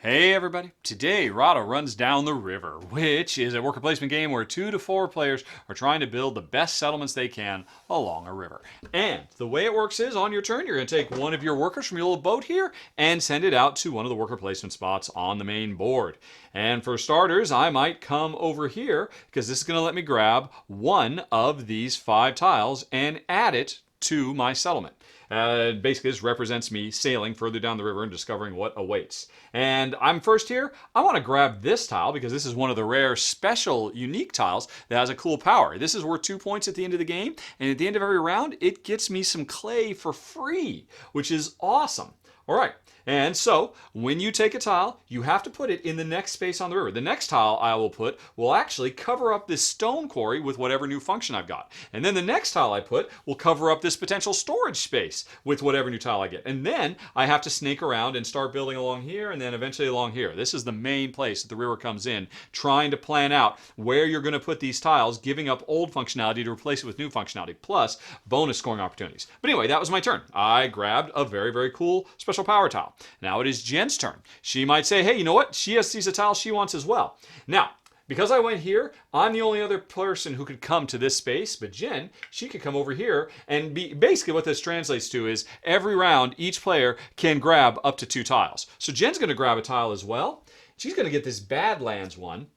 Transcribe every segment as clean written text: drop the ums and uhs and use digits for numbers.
Hey everybody, today Rahdo runs down the river, which is a worker placement game where 2 to 4 players are trying to build the best settlements they can along a river. And the way it works is on your turn, you're going to take one of your workers from your little boat here and send it out to one of the worker placement spots on the main board. And for starters, I might come over here because this is going to let me grab one of these 5 tiles and add it to my settlement. Basically, this represents me sailing further down the river and discovering what awaits. And I'm first here. I want to grab this tile because this is one of the rare special unique tiles that has a cool power. This is worth 2 points at the end of the game, and at the end of every round, it gets me some clay for free, which is awesome. All right, and so when you take a tile, you have to put it in the next space on the river. The next tile I will put will actually cover up this stone quarry with whatever new function I've got. And then the next tile I put will cover up this potential storage space with whatever new tile I get. And then I have to snake around and start building along here and then eventually along here. This is the main place that the river comes in, trying to plan out where you're going to put these tiles, giving up old functionality to replace it with new functionality, plus bonus scoring opportunities. But anyway, that was my turn. I grabbed a very, very cool special power tile. Now it is Jen's turn. She might say, hey, you know what? She sees a tile she wants as well. Now, because I went here, I'm the only other person who could come to this space, but Jen, she could come over here and basically what this translates to is every round, each player can grab up to 2 tiles. So Jen's going to grab a tile as well. She's going to get this Badlands one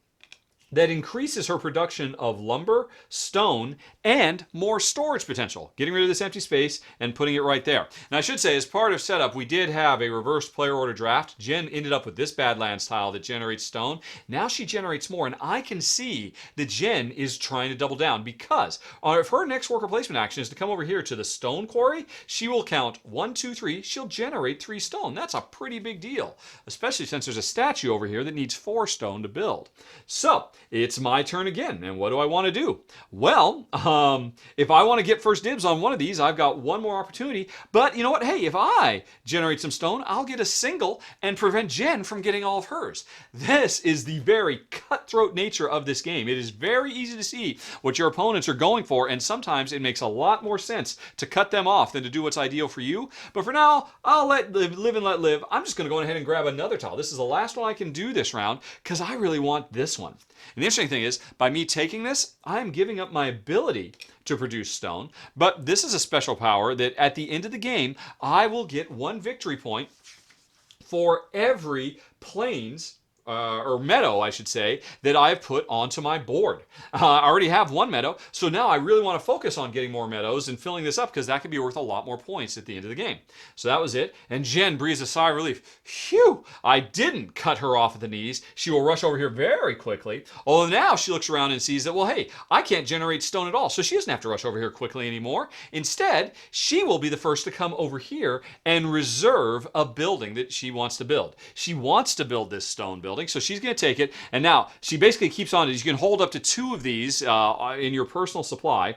that increases her production of lumber, stone, and more storage potential, getting rid of this empty space and putting it right there. And I should say, as part of setup, we did have a reverse player order draft. Jen ended up with this Badlands tile that generates stone. Now she generates more, and I can see that Jen is trying to double down because if her next worker placement action is to come over here to the stone quarry, she will count 1, 2, 3. She'll generate 3 stone. That's a pretty big deal, especially since there's a statue over here that needs 4 stone to build. So it's my turn again, and what do I want to do? Well, if I want to get first dibs on one of these, I've got one more opportunity, but you know what? Hey, if I generate some stone, I'll get a single and prevent Jen from getting all of hers. This is the very cutthroat nature of this game. It is very easy to see what your opponents are going for, and sometimes it makes a lot more sense to cut them off than to do what's ideal for you. But for now, I'll let live and let live. I'm just going to go ahead and grab another tile. This is the last one I can do this round because I really want this one. And the interesting thing is, by me taking this, I'm giving up my ability to produce stone, but this is a special power that at the end of the game, I will get 1 victory point for every plains or meadow, I should say, that I've put onto my board. I already have 1 meadow, so now I really want to focus on getting more meadows and filling this up because that could be worth a lot more points at the end of the game. So that was it, and Jen breathes a sigh of relief. Phew! I didn't cut her off at the knees. She will rush over here very quickly, although now she looks around and sees that, well, hey, I can't generate stone at all, so she doesn't have to rush over here quickly anymore. Instead, she will be the first to come over here and reserve a building that she wants to build. She wants to build this stone building, so she's going to take it, and now she basically keeps on. You can hold up to 2 of these in your personal supply.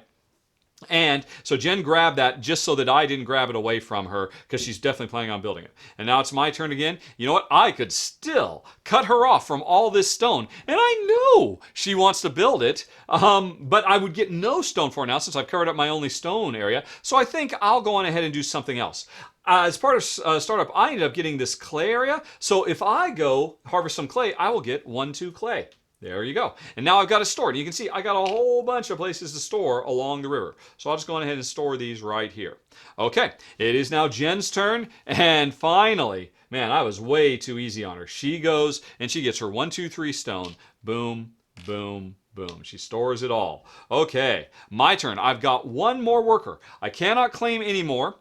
And so Jen grabbed that just so that I didn't grab it away from her because she's definitely planning on building it. And now it's my turn again. You know what? I could still cut her off from all this stone. And I know she wants to build it, but I would get no stone for her now since I've covered up my only stone area. So I think I'll go on ahead and do something else. As part of startup, I ended up getting this clay area. So if I go harvest some clay, I will get 1, 2 clay. There you go. And now I've got it stored. You can see I got a whole bunch of places to store along the river. So I'll just go on ahead and store these right here. Okay, it is now Jen's turn. And finally, man, I was way too easy on her. She goes and she gets her 1, 2, 3 stone. Boom, boom, boom. She stores it all. Okay, my turn. I've got 1 more worker. I cannot claim any more.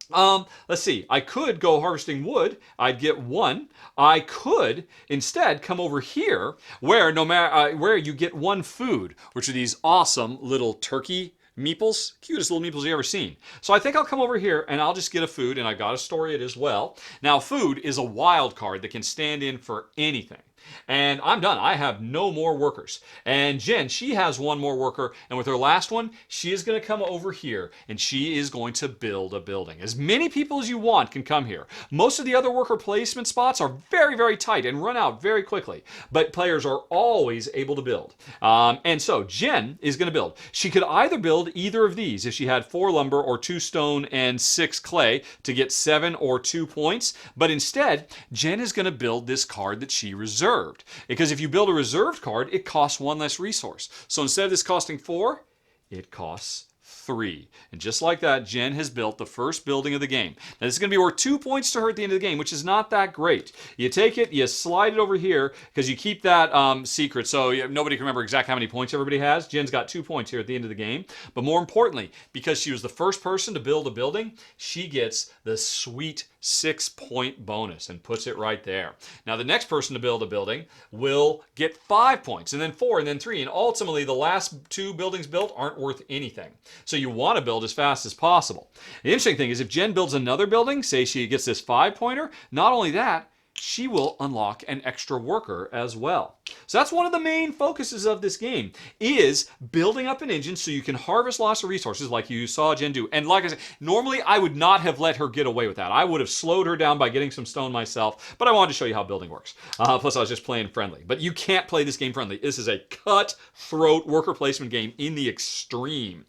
Let's see. I could go harvesting wood. I'd get 1. I could instead come over here where where you get 1 food, which are these awesome little turkey meeples, cutest little meeples you've ever seen. So I think I'll come over here and I'll just get a food, and I got to store it as well. Now, food is a wild card that can stand in for anything. And I'm done. I have no more workers. And Jen, she has one more worker, and with her last one, she is going to come over here, and she is going to build a building. As many people as you want can come here. Most of the other worker placement spots are very, very tight and run out very quickly, but players are always able to build. And so Jen is going to build. She could either build either of these if she had 4 lumber or 2 stone and 6 clay to get 7 or 2 points, but instead, Jen is going to build this card that she reserved. Because if you build a reserved card, it costs 1 less resource. So instead of this costing 4, it costs 3. And just like that, Jen has built the first building of the game. Now this is going to be worth 2 points to her at the end of the game, which is not that great. You take it, you slide it over here, because you keep that secret, so nobody can remember exactly how many points everybody has. Jen's got 2 points here at the end of the game. But more importantly, because she was the first person to build a building, she gets the sweet 6-point bonus and puts it right there. Now the next person to build a building will get 5 points, and then 4, and then 3, and ultimately the last 2 buildings built aren't worth anything. So you want to build as fast as possible. The interesting thing is if Jen builds another building, say she gets this 5-pointer, not only that, she will unlock an extra worker as well. So that's one of the main focuses of this game, is building up an engine so you can harvest lots of resources like you saw Jen do. And like I said, normally I would not have let her get away with that. I would have slowed her down by getting some stone myself, but I wanted to show you how building works. Plus I was just playing friendly. But you can't play this game friendly. This is a cutthroat worker placement game in the extreme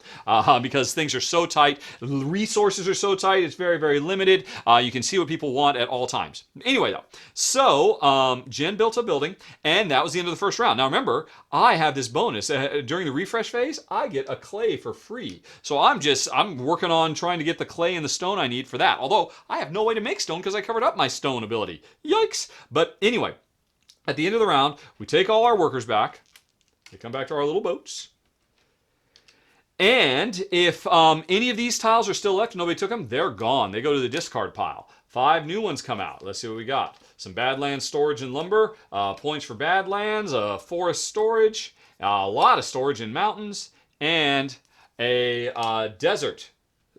because things are so tight, resources are so tight, it's very, very limited. You can see what people want at all times. Anyway though, so Jen built a building, and that was the end of the first round. Now remember, I have this bonus. During the refresh phase, I get a clay for free. So I'm working on trying to get the clay and the stone I need for that. Although, I have no way to make stone because I covered up my stone ability. Yikes! But anyway, at the end of the round, we take all our workers back. They come back to our little boats. And if any of these tiles are still left, nobody took them, they're gone. They go to the discard pile. 5 new ones come out. Let's see what we got. Some Badlands storage and lumber, points for Badlands, forest storage, a lot of storage in mountains, and a desert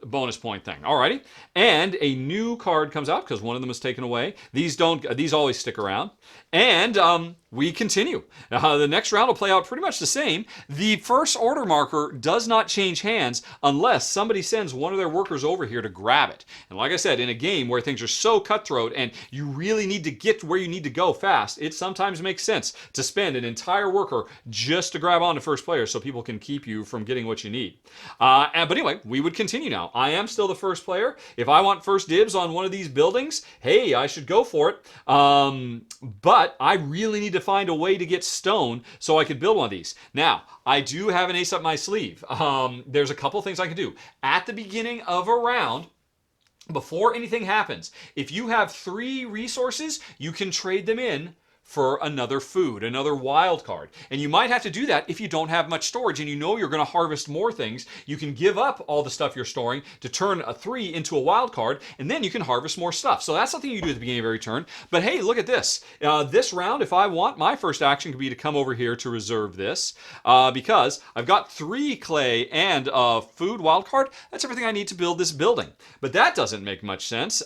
bonus point thing. Alrighty. And a new card comes out because one of them is taken away. These always stick around. And we continue. The next round will play out pretty much the same. The first order marker does not change hands unless somebody sends one of their workers over here to grab it. And like I said, in a game where things are so cutthroat and you really need to get where you need to go fast, it sometimes makes sense to spend an entire worker just to grab onto first player so people can keep you from getting what you need. But anyway, we would continue now. I am still the first player. If I want first dibs on one of these buildings, hey, I should go for it. But I really need to find a way to get stone so I could build one of these. Now, I do have an ace up my sleeve. There's a couple things I can do. At the beginning of a round, before anything happens, if you have 3 resources, you can trade them in for another food, another wild card. And you might have to do that if you don't have much storage and you know you're going to harvest more things. You can give up all the stuff you're storing to turn a 3 into a wild card, and then you can harvest more stuff. So that's something you do at the beginning of every turn. But hey, look at this. This round, if I want, my first action could be to come over here to reserve this because I've got 3 clay and a food wild card. That's everything I need to build this building. But that doesn't make much sense,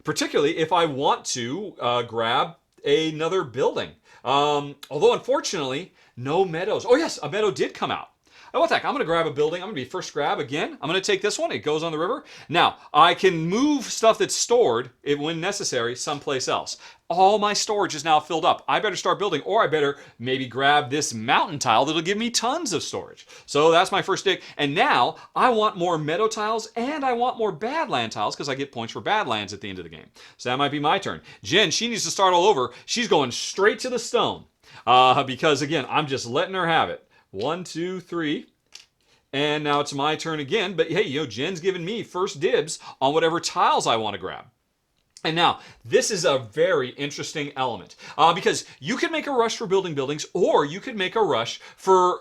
particularly if I want to grab another building. Although unfortunately, no meadows. Oh yes, a meadow did come out. Oh, what the heck? I'm going to grab a building. I'm going to be first grab again. I'm going to take this one. It goes on the river. Now, I can move stuff that's stored, when necessary, someplace else. All my storage is now filled up. I better start building, or I better maybe grab this mountain tile that'll give me tons of storage. So that's my first dig. And now, I want more meadow tiles, and I want more badland tiles, because I get points for badlands at the end of the game. So that might be my turn. Jen, she needs to start all over. She's going straight to the stone. Because, again, I'm just letting her have it. 1, 2, 3. And now it's my turn again. But hey, Jen's giving me first dibs on whatever tiles I want to grab. And now, this is a very interesting element because you could make a rush for building buildings, or you could make a rush for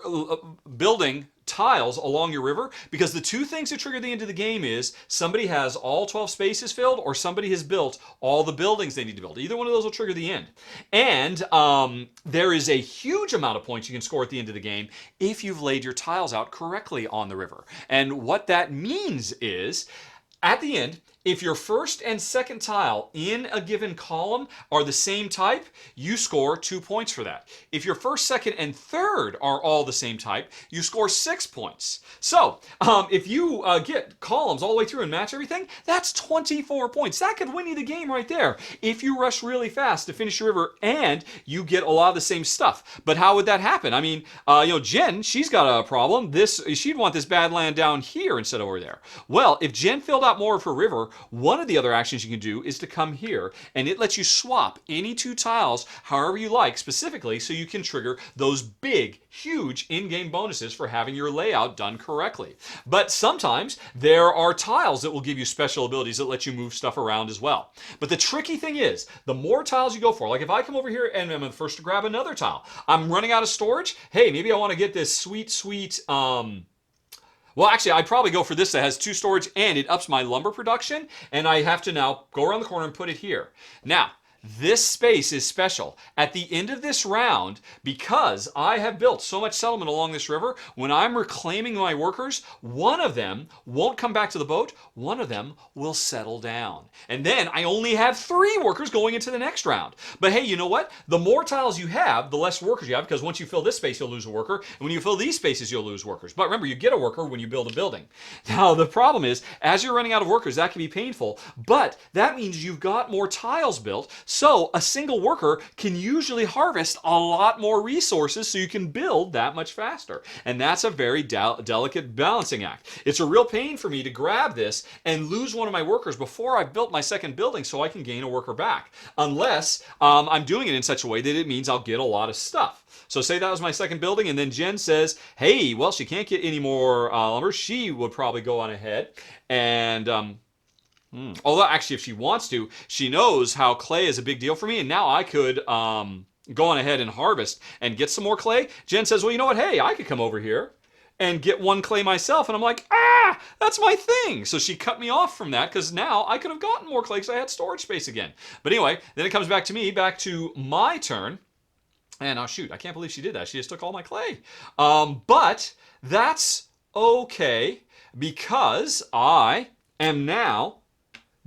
building tiles along your river, because the 2 things that trigger the end of the game is somebody has all 12 spaces filled, or somebody has built all the buildings they need to build. Either one of those will trigger the end. And there is a huge amount of points you can score at the end of the game if you've laid your tiles out correctly on the river. And what that means is, at the end, If your first and second tile in a given column are the same type, you score 2 points for that. If your first, second, and third are all the same type, you score 6 points. So if you get columns all the way through and match everything, that's 24 points. That could win you the game right there if you rush really fast to finish your river and you get a lot of the same stuff. But how would that happen? I mean, Jen, she's got a problem. She'd want this bad land down here instead of over there. Well, if Jen filled out more of her river, one of the other actions you can do is to come here, and it lets you swap any 2 tiles however you like, specifically so you can trigger those big, huge in-game bonuses for having your layout done correctly. But sometimes there are tiles that will give you special abilities that let you move stuff around as well. But the tricky thing is, the more tiles you go for, like if I come over here and I'm the first to grab another tile, I'm running out of storage. Hey, maybe I want to get this sweet, well, actually, I'd probably go for this that has 2 storage and it ups my lumber production, and I have to now go around the corner and put it here. Now, this space is special. At the end of this round, because I have built so much settlement along this river, when I'm reclaiming my workers, one of them won't come back to the boat, one of them will settle down. And then I only have 3 workers going into the next round. But hey, you know what? The more tiles you have, the less workers you have, because once you fill this space, you'll lose a worker. And when you fill these spaces, you'll lose workers. But remember, you get a worker when you build a building. Now, the problem is, as you're running out of workers, that can be painful, but that means you've got more tiles built. So a single worker can usually harvest a lot more resources so you can build that much faster. And that's a very delicate balancing act. It's a real pain for me to grab this and lose one of my workers before I've built my second building so I can gain a worker back. Unless I'm doing it in such a way that it means I'll get a lot of stuff. So say that was my second building, and then Jen says, hey, well, she can't get any more lumber. She would probably go on ahead and although actually if she wants to, she knows how clay is a big deal for me, and now I could go on ahead and harvest and get some more clay. Jen says, well, you know what? Hey, I could come over here and get 1 clay myself. And I'm like, that's my thing. So she cut me off from that because now I could have gotten more clay because I had storage space again. But anyway, then it comes back to me, back to my turn. And oh shoot, I can't believe she did that. She just took all my clay. But that's okay because I am now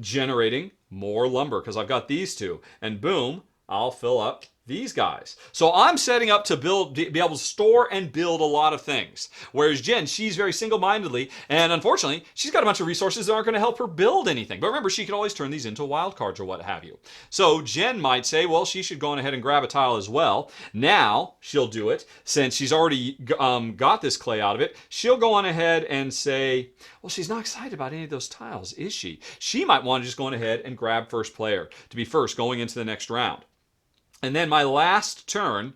generating more lumber because I've got these 2, and boom, I'll fill up these guys. So I'm setting up to be able to store and build a lot of things. Whereas Jen, she's very single-mindedly, and unfortunately, she's got a bunch of resources that aren't going to help her build anything. But remember, she can always turn these into wild cards or what have you. So Jen might say, well, she should go on ahead and grab a tile as well. Now she'll do it since she's already got this clay out of it. She'll go on ahead and say, well, she's not excited about any of those tiles, is she? She might want to just go on ahead and grab first player to be first going into the next round. And then my last turn,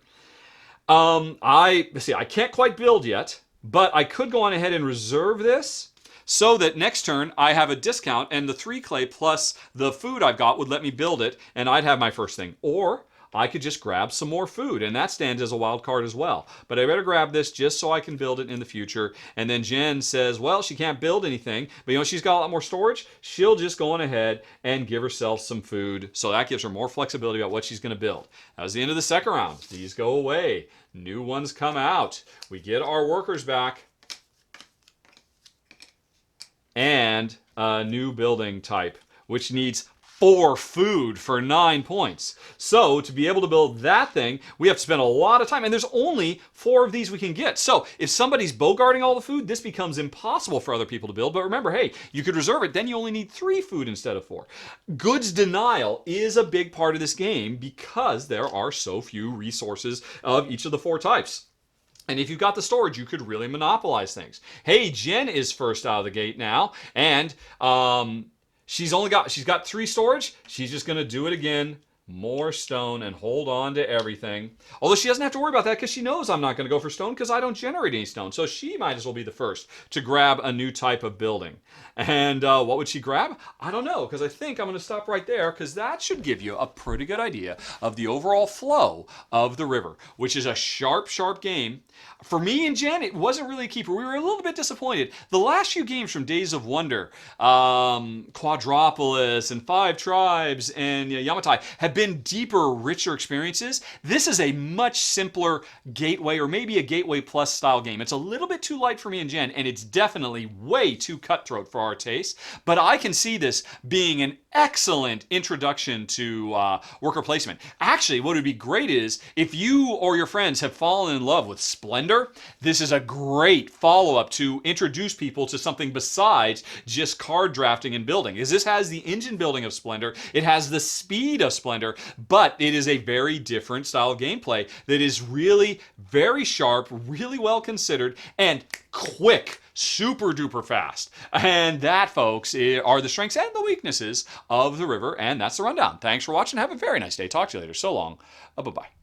I can't quite build yet, but I could go on ahead and reserve this so that next turn I have a discount and the 3 clay plus the food I've got would let me build it and I'd have my first thing. Or I could just grab some more food, and that stands as a wild card as well. But I better grab this just so I can build it in the future. And then Jen says, well, she can't build anything, but she's got a lot more storage. She'll just go on ahead and give herself some food. So that gives her more flexibility about what she's going to build. That was the end of the second round. These go away. New ones come out. We get our workers back. And a new building type, which needs 4 food for 9 points. So to be able to build that thing, we have to spend a lot of time, and there's only 4 of these we can get. So if somebody's bogarting all the food, this becomes impossible for other people to build. But remember, hey, you could reserve it, then you only need 3 food instead of 4. Goods denial is a big part of this game because there are so few resources of each of the 4 types. And if you've got the storage, you could really monopolize things. Hey, Jen is first out of the gate now, and she's got 3 storage. She's just going to do it again. More stone and hold on to everything. Although she doesn't have to worry about that because she knows I'm not going to go for stone because I don't generate any stone. So she might as well be the first to grab a new type of building. And what would she grab? I don't know, because I think I'm going to stop right there because that should give you a pretty good idea of the overall flow of the river, which is a sharp, sharp game. For me and Jen, it wasn't really a keeper. We were a little bit disappointed. The last few games from Days of Wonder, Quadropolis and 5 Tribes and Yamatai have have been deeper, richer experiences. This is a much simpler Gateway, or maybe a Gateway Plus style game. It's a little bit too light for me and Jen, and it's definitely way too cutthroat for our taste. But I can see this being an excellent introduction to worker placement. Actually, what would be great is if you or your friends have fallen in love with Splendor, this is a great follow-up to introduce people to something besides just card drafting and building. Because this has the engine building of Splendor, it has the speed of Splendor, but it is a very different style of gameplay that is really very sharp, really well considered, and quick. Super duper fast. And that, folks, are the strengths and the weaknesses of the river. And that's the rundown. Thanks for watching. Have a very nice day. Talk to you later. So long. Bye-bye.